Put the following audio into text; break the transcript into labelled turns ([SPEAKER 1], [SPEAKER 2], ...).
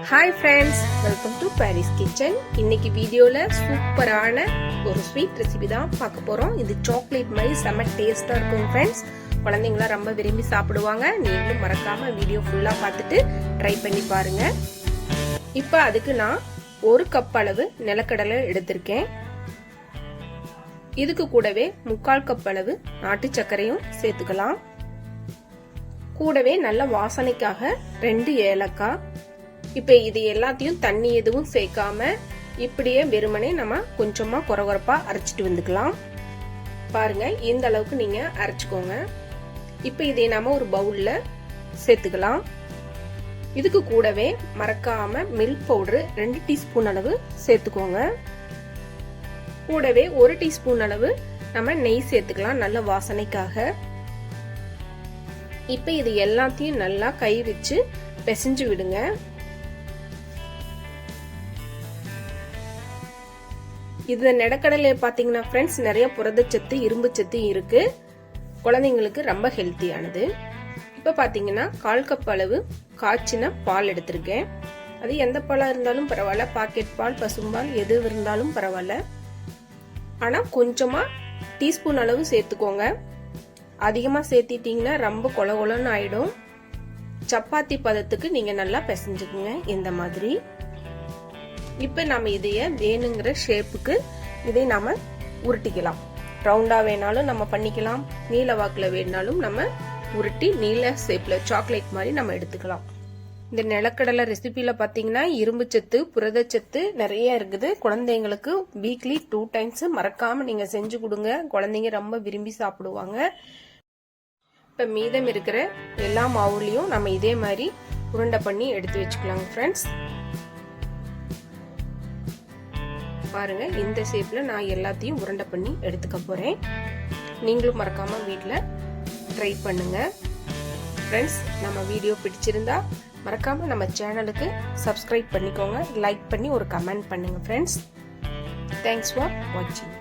[SPEAKER 1] Hi friends, welcome to Paris kitchen. இன்னைக்கு வீடியோல சூப்பரான ஒரு ஸ்வீட் ரெசிபி தான் பார்க்க போறோம். இது சாக்லேட் மாதிரி செம்ம டேஸ்டா இருக்கும் ஃப்ரெண்ட்ஸ். குழந்தைங்களா ரொம்ப விரும்பி சாப்பிடுவாங்க. நீங்களும் மறக்காம வீடியோ ஃபுல்லா பார்த்துட்டு ட்ரை பண்ணி பாருங்க. இப்போ அதுக்கு நான் 1 கப் அளவு நிலக்கடலை எடுத்திருக்கேன். இதுக்கு கூடவே 3/4 கப் அளவு நாட்டு சர்க்கரையும் சேர்த்துக்கலாம். கூடவே நல்ல வாசனைக்காக 2 ஏலக்காய். இப்ப இது எல்லாத்தையும் தண்ணி எதுவும் சேர்க்காம இப்படியே வெறுமனே நம்ம கொஞ்சமா கொரகொரப்பா அரைச்சிட்டு வந்துக்கலாம். பாருங்க, இந்த அளவுக்கு நீங்க அரைச்சுக்கோங்க. இப்ப இதை நாம ஒரு பவுல்ல சேர்த்துக்கலாம். இதுக்கு கூடவே மறக்காம மில்க் பவுடர் 2 டீஸ்பூன் அளவு சேர்த்துக்கோங்க. கூடவே 1 டீஸ்பூன் அளவு நம்ம நெய் சேர்த்துக்கலாம் நல்ல வாசனைக்காக. இப்ப இது எல்லாத்தையும் நல்லா கை வச்சு பிசைஞ்சு விடுங்க. இது நெடக்கடலை பாத்தீங்கன்னா ஃப்ரெண்ட்ஸ் நிறைய புரதச்சத்து இரும்பு சத்து இருக்கு. குழந்தைங்களுக்கு ரொம்ப ஹெல்த்தியானது. இப்ப பாத்தீங்கன்னா 1/4 கப் அளவு காய்ச்சின பால் எடுத்திருக்கேன். அது எந்த பாலா இருந்தாலும் பரவாயில்ல, பாக்கெட் பால், பசும்பால் எது இருந்தாலும் பரவாயில்ல. ஆனா கொஞ்சமா டீஸ்பூன் அளவு சேர்த்துக்கோங்க. அதிகமா சேர்த்திட்டீங்கன்னா ரொம்ப கொலகொலன்னு ஆயிடும். சப்பாத்தி பதத்துக்கு நீங்க நல்லா பிசைஞ்சுக்குங்க இந்த மாதிரி. இப்ப நம்ம இதைய வேணுங்கிற ஷேப்புக்கு இதை நாம உருட்டிக்கலாம். ரவுண்டா வேணாலும் நம்ம பண்ணிக்கலாம், நீல வாக்குல வேணாலும் நம்ம உருட்டி நீல ஷேப்ல சாக்லேட் மாதிரி நம்ம எடுத்துக்கலாம். இந்த நிலக்கடலை ரெசிபில பாத்தீங்கன்னா இரும்பு சத்து புரதச்சத்து நிறைய இருக்குது. குழந்தைங்களுக்கு வீக்லி 2 டைம்ஸ் மறக்காம நீங்க செஞ்சு கொடுங்க. குழந்தைங்க ரொம்ப விரும்பி சாப்பிடுவாங்க. இப்ப மீதம் இருக்கிற எல்லா மாவுலையும் நம்ம இதே மாதிரி உருண்டை பண்ணி எடுத்து வச்சுக்கலாங்க ஃப்ரெண்ட்ஸ். பாருங்க, இந்த ஷேப்ல நான் எல்லாத்தையும் உருண்டை பண்ணி எடுத்துக்க போறேன். நீங்களும் மறக்காம வீட்ல ட்ரை பண்ணுங்க ஃப்ரெண்ட்ஸ். நம்ம வீடியோ பிடிச்சிருந்தா மறக்காம நம்ம சேனலுக்கு சப்ஸ்கிரைப் பண்ணிக்கோங்க. லைக் பண்ணி ஒரு கமெண்ட் பண்ணுங்க ஃப்ரெண்ட்ஸ். தேங்க்ஸ் ஃபார் வாட்சிங்.